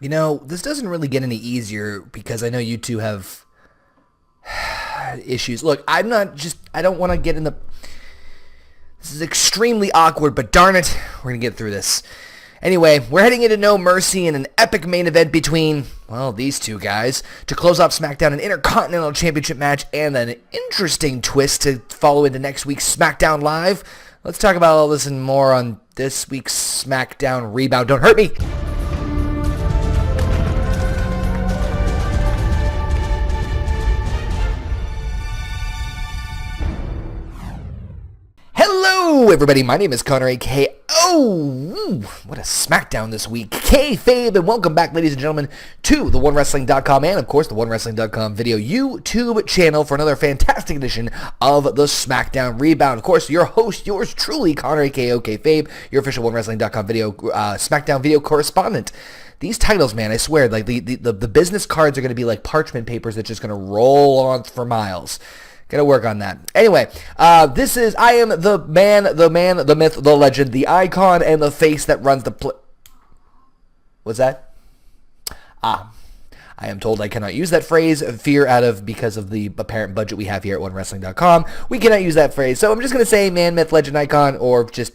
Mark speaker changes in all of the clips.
Speaker 1: You know, this doesn't really get any easier because I know you two have issues. Look, I don't want to get in the... This is extremely awkward, but darn it, we're going to get through this. Anyway, we're heading into No Mercy in an epic main event between, well, these two guys to close off Smackdown, an Intercontinental Championship match, and an interesting twist to follow into next week's Smackdown Live. Let's talk about all this and more on this week's Smackdown ReBound. Don't hurt me! Hello, everybody. My name is Connor, a.k.a. Oh, what a Smackdown this week. KayFabe, and welcome back, ladies and gentlemen, to the OneWrestling.com and, of course, the OneWrestling.com video YouTube channel for another fantastic edition of the Smackdown ReBound. Of course, your host, yours truly, Connor, a.k.a. OKayFabe, your official OneWrestling.com video, Smackdown video correspondent. These titles, man, I swear, like the business cards are going to be like parchment papers that's just going to roll on for miles. Gotta work on that. Anyway, I am the man, the myth, the legend, the icon, and the face that runs the What's that? I am told I cannot use that phrase, because of the apparent budget we have here at OneWrestling.com. We cannot use that phrase, so I'm just gonna say man, myth, legend, icon, or just,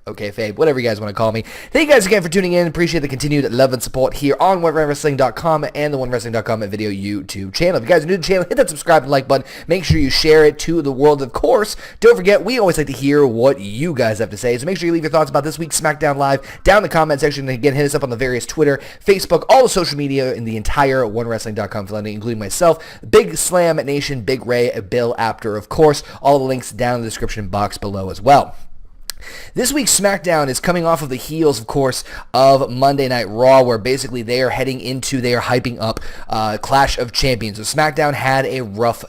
Speaker 1: OKayFabe, whatever you guys want to call me. Thank you guys again for tuning in. Appreciate the continued love and support here on OneWrestling.com and the OneWrestling.com video YouTube channel. If you guys are new to the channel, hit that subscribe and like button. Make sure you share it to the world, of course. Don't forget, we always like to hear what you guys have to say, so make sure you leave your thoughts about this week's SmackDown Live down in the comment section. And again, hit us up on the various Twitter, Facebook, all the social media in the entire OneWrestling.com family, including myself, Big Slam Nation, Big Ray, Bill Apter, of course. All the links down in the description box below as well. This week's SmackDown is coming off of the heels, of course, of Monday Night Raw, where basically they are hyping up Clash of Champions. So SmackDown had a rough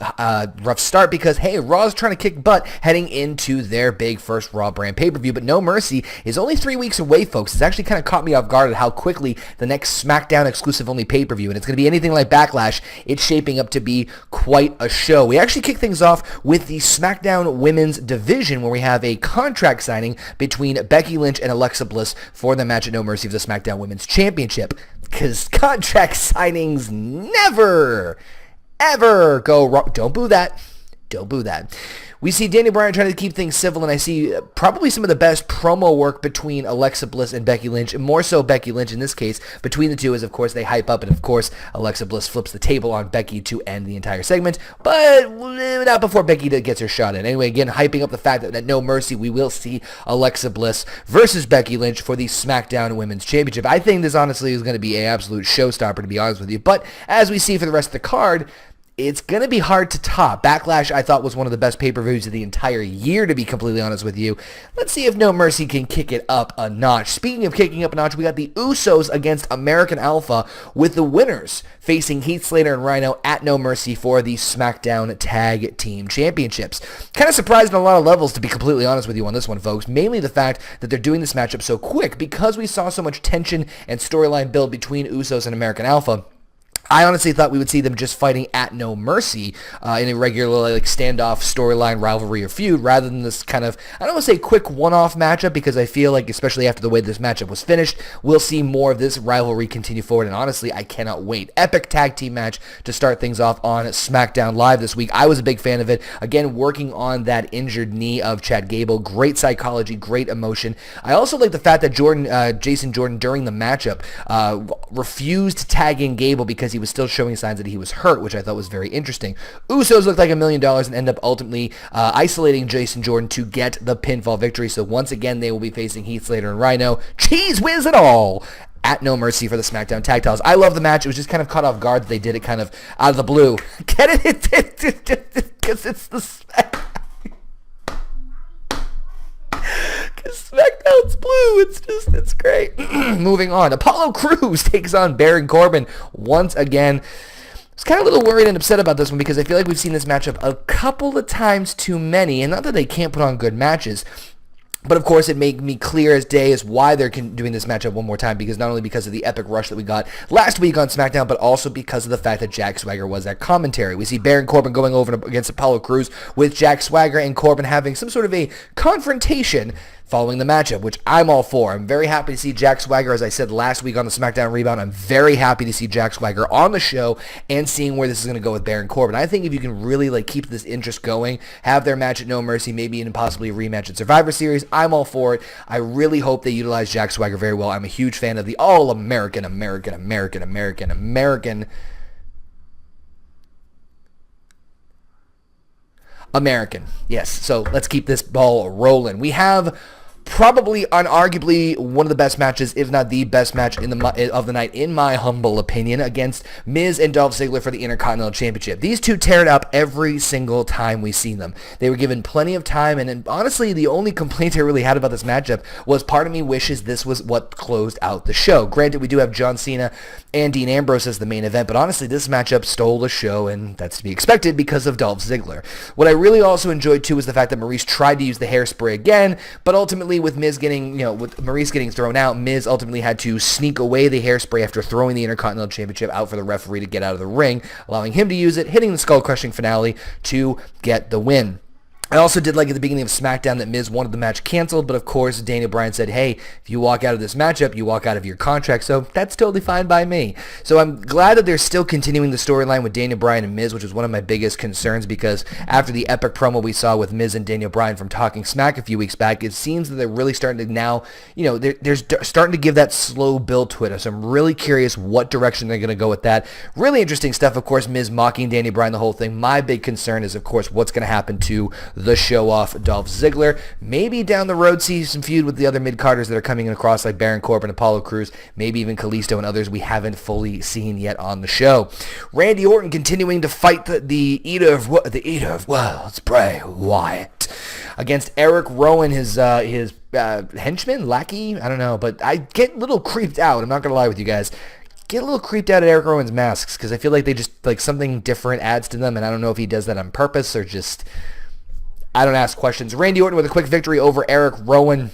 Speaker 1: start because, hey, Raw's trying to kick butt heading into their big first Raw brand pay-per-view, but No Mercy is only 3 weeks away, folks. It's actually kind of caught me off guard at how quickly the next SmackDown exclusive-only pay-per-view, and it's going to be anything like Backlash, it's shaping up to be quite a show. We actually kick things off with the SmackDown Women's Division, where we have a contract signing between Becky Lynch and Alexa Bliss for the match at No Mercy for the SmackDown Women's Championship. Because contract signings never, ever go wrong. Don't boo that. Don't boo that. We see Daniel Bryan trying to keep things civil, and I see probably some of the best promo work between Alexa Bliss and Becky Lynch, and more so Becky Lynch in this case. Between the two, as of course they hype up, and of course Alexa Bliss flips the table on Becky to end the entire segment, but not before Becky gets her shot in. Anyway, again, hyping up the fact that at No Mercy we will see Alexa Bliss versus Becky Lynch for the SmackDown Women's Championship. I think this honestly is going to be an absolute showstopper, to be honest with you, but as we see for the rest of the card, it's going to be hard to top. Backlash, I thought, was one of the best pay-per-views of the entire year, to be completely honest with you. Let's see if No Mercy can kick it up a notch. Speaking of kicking up a notch, we got the Usos against American Alpha, with the winners facing Heath Slater and Rhino at No Mercy for the SmackDown Tag Team Championships. Kind of surprised on a lot of levels, to be completely honest with you on this one, folks. Mainly the fact that they're doing this matchup so quick, because we saw so much tension and storyline build between Usos and American Alpha. I honestly thought we would see them just fighting at No Mercy in a regular standoff storyline rivalry or feud, rather than this kind of, I don't want to say quick one-off matchup, because I feel like, especially after the way this matchup was finished, we'll see more of this rivalry continue forward, and honestly, I cannot wait. Epic tag team match to start things off on SmackDown Live this week. I was a big fan of it. Again, working on that injured knee of Chad Gable. Great psychology, great emotion. I also like the fact that Jason Jordan, during the matchup, refused to tag in Gable because he was still showing signs that he was hurt, which I thought was very interesting. Usos looked like $1 million and end up ultimately isolating Jason Jordan to get the pinfall victory. So once again, they will be facing Heath Slater and Rhino. Cheese whiz it all! At No Mercy for the SmackDown Tag Titles. I love the match. It was just kind of caught off guard that they did it kind of out of the blue. Get it? Because it's the SmackDown's blue. It's great. Moving on. Apollo Crews takes on Baron Corbin once again. I was kind of a little worried and upset about this one because I feel like we've seen this matchup a couple of times too many, and not that they can't put on good matches, but of course it made me clear as day as why they're doing this matchup one more time, because not only because of the epic rush that we got last week on SmackDown, but also because of the fact that Jack Swagger was at commentary. We see Baron Corbin going over against Apollo Crews, with Jack Swagger and Corbin having some sort of a confrontation following the matchup, which I'm all for. I'm very happy to see Jack Swagger, as I said last week on the Smackdown ReBound. I'm very happy to see Jack Swagger on the show and seeing where this is going to go with Baron Corbin. I think if you can really keep this interest going, have their match at No Mercy, maybe even possibly a rematch at Survivor Series, I'm all for it. I really hope they utilize Jack Swagger very well. I'm a huge fan of the all-American, American. Yes, so let's keep this ball rolling. We have probably, unarguably, one of the best matches, if not the best match of the night, in my humble opinion, against Miz and Dolph Ziggler for the Intercontinental Championship. These two tear it up every single time we see them. They were given plenty of time, and honestly, the only complaint I really had about this matchup was part of me wishes this was what closed out the show. Granted, we do have John Cena and Dean Ambrose as the main event, but honestly, this matchup stole the show, and that's to be expected because of Dolph Ziggler. What I really also enjoyed, too, was the fact that Maurice tried to use the hairspray again, but ultimately, with Miz getting, with Maurice getting thrown out, Miz ultimately had to sneak away the hairspray after throwing the Intercontinental Championship out for the referee to get out of the ring, allowing him to use it, hitting the skull-crushing finale to get the win. I also did like at the beginning of SmackDown that Miz wanted the match canceled, but of course Daniel Bryan said, hey, if you walk out of this matchup, you walk out of your contract, so that's totally fine by me. So I'm glad that they're still continuing the storyline with Daniel Bryan and Miz, which was one of my biggest concerns, because after the epic promo we saw with Miz and Daniel Bryan from Talking Smack a few weeks back, it seems that they're really starting to now, they're starting to give that slow build to it. So I'm really curious what direction they're going to go with that. Really interesting stuff, of course, Miz mocking Daniel Bryan, the whole thing. My big concern is, of course, what's going to happen to the show-off Dolph Ziggler. Maybe down the road see some feud with the other mid-carders that are coming across, like Baron Corbin, Apollo Crews, maybe even Kalisto and others we haven't fully seen yet on the show. Randy Orton continuing to fight the Eater of Worlds, Bray Wyatt, against Eric Rowan, his henchman, lackey, I don't know, but I get a little creeped out. I'm not gonna lie with you guys. Get a little creeped out at Eric Rowan's masks, because I feel like they just, something different adds to them, and I don't know if he does that on purpose or just, I don't ask questions. Randy Orton with a quick victory over Eric Rowan.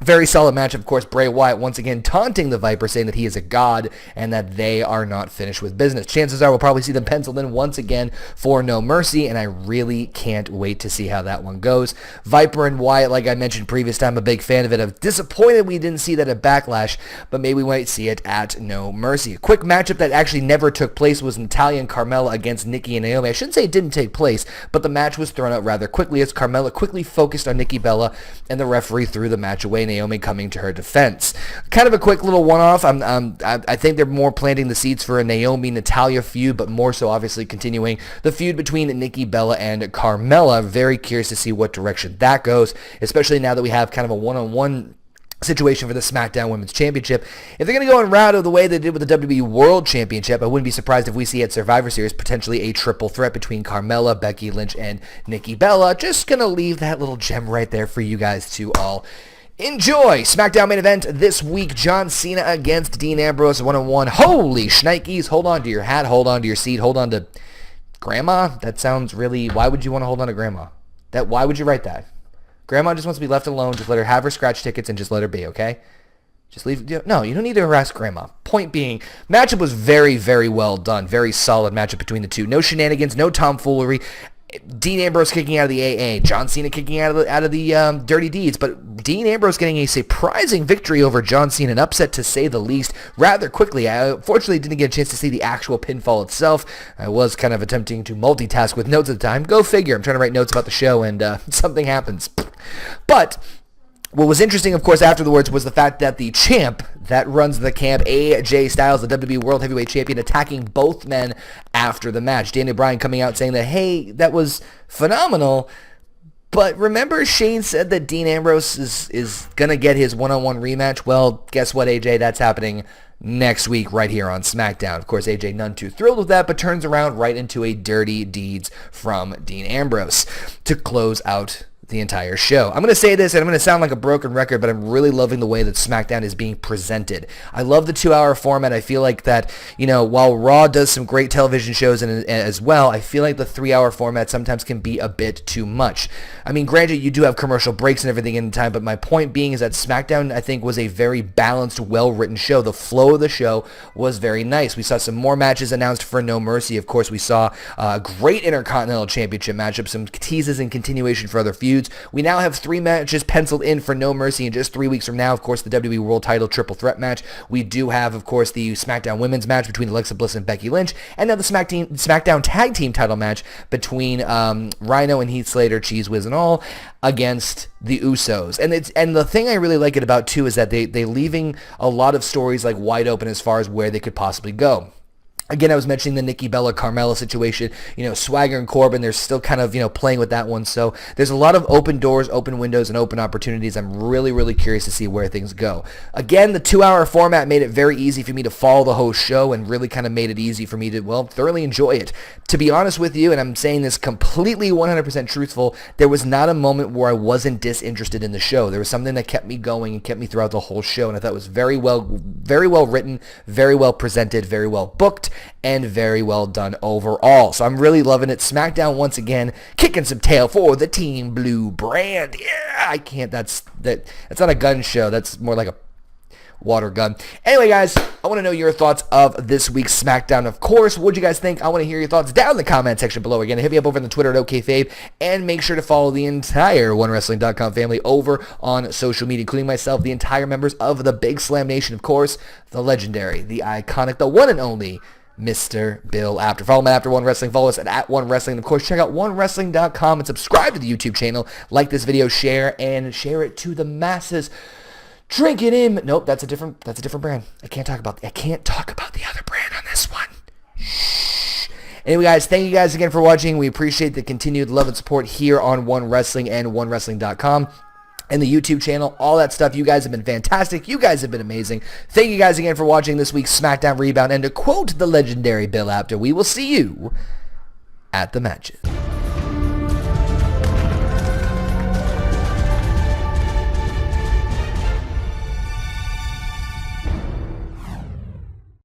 Speaker 1: Very solid match, of course. Bray Wyatt once again taunting the Viper, saying that he is a god and that they are not finished with business. Chances are we'll probably see them penciled in once again for No Mercy, and I really can't wait to see how that one goes. Viper and Wyatt, like I mentioned previous time, I'm a big fan of it. I'm disappointed we didn't see that at Backlash, but maybe we might see it at No Mercy. A quick matchup that actually never took place was Natalya and Carmella against Nikki and Naomi. I shouldn't say it didn't take place, but the match was thrown out rather quickly as Carmella quickly focused on Nikki Bella, and the referee threw the match away, Naomi coming to her defense. Kind of a quick little one-off. I think they're more planting the seeds for a Naomi-Natalya feud, but more so obviously continuing the feud between Nikki Bella and Carmella. Very curious to see what direction that goes, especially now that we have kind of a one-on-one situation for the SmackDown Women's Championship. If they're going to go in route of the way they did with the WWE World Championship, I wouldn't be surprised if we see at Survivor Series potentially a triple threat between Carmella, Becky Lynch, and Nikki Bella. Just going to leave that little gem right there for you guys to all enjoy. SmackDown main event this week, John Cena against Dean Ambrose, one-on-one. Holy shnikes. Hold on to your hat, hold on to your seat, hold on to Grandma. That sounds really, why would you want to hold on to Grandma? Why would you write that? Grandma just wants to be left alone. Just let her have her scratch tickets and just let her be, okay? Just leave. No, you don't need to harass Grandma. Point being, matchup was very, very well done. Very solid matchup between the two. No shenanigans, no tomfoolery. Dean Ambrose kicking out of the AA, John Cena kicking out of the Dirty Deeds, but Dean Ambrose getting a surprising victory over John Cena, an upset to say the least, rather quickly. I unfortunately didn't get a chance to see the actual pinfall itself. I was kind of attempting to multitask with notes at the time. Go figure. I'm trying to write notes about the show, and something happens. But what was interesting, of course, afterwards was the fact that the champ that runs the camp, AJ Styles, the WWE World Heavyweight Champion, attacking both men after the match. Daniel Bryan coming out saying that, hey, that was phenomenal, but remember Shane said that Dean Ambrose is going to get his one-on-one rematch? Well, guess what, AJ? That's happening next week right here on SmackDown. Of course, AJ none too thrilled with that, but turns around right into a Dirty Deeds from Dean Ambrose to close out the entire show. I'm going to say this, and I'm going to sound like a broken record, but I'm really loving the way that SmackDown is being presented. I love the 2-hour format. I feel like that, while Raw does some great television shows and as well, I feel like the 3-hour format sometimes can be a bit too much. I mean, granted, you do have commercial breaks and everything in time, but my point being is that SmackDown, I think, was a very balanced, well-written show. The flow of the show was very nice. We saw some more matches announced for No Mercy. Of course, we saw a great Intercontinental Championship matchup, some teases and continuation for other feuds. feuds. We now have 3 matches penciled in for No Mercy in just 3 weeks from now. Of course, the WWE World Title Triple Threat match. We do have, of course, the SmackDown Women's match between Alexa Bliss and Becky Lynch, and now the SmackDown Tag Team title match between Rhino and Heath Slater, Cheese Whiz and all, against the Usos. And the thing I really like it about too is that they leaving a lot of stories like wide open as far as where they could possibly go. Again, I was mentioning the Nikki Bella Carmella situation. Swagger and Corbin, they're still kind of, playing with that one. So there's a lot of open doors, open windows, and open opportunities. I'm really, really curious to see where things go. Again, the 2-hour format made it very easy for me to follow the whole show and really kind of made it easy for me to, thoroughly enjoy it. To be honest with you, and I'm saying this completely 100% truthful, there was not a moment where I wasn't disinterested in the show. There was something that kept me going and kept me throughout the whole show, and I thought it was very well written, very well presented, very well booked, and very well done overall. So I'm really loving it. SmackDown once again kicking some tail for the Team Blue brand. Yeah, I can't. That's not a gun show. That's more like a water gun. Anyway, guys, I want to know your thoughts of this week's SmackDown. Of course, what'd you guys think? I want to hear your thoughts down in the comment section below. Again, hit me up over on the Twitter at OKayFabe, and make sure to follow the entire OneWrestling.com family over on social media, including myself, the entire members of the Big Slam Nation, of course, the legendary, the iconic, the one and only Mr. Bill Apter. Follow me at After One Wrestling. Follow us at One Wrestling. Of course, check out OneWrestling.com and subscribe to the YouTube channel. Like this video, share it to the masses. Drink it in. Nope, that's a different brand. I can't talk about the other brand on this one. Shh. Anyway, guys, thank you guys again for watching. We appreciate the continued love and support here on One Wrestling and OneWrestling.com. And the YouTube channel, all that stuff. You guys have been fantastic. You guys have been amazing. Thank you guys again for watching this week's SmackDown ReBound. And to quote the legendary Bill Apter, we will see you at the matches.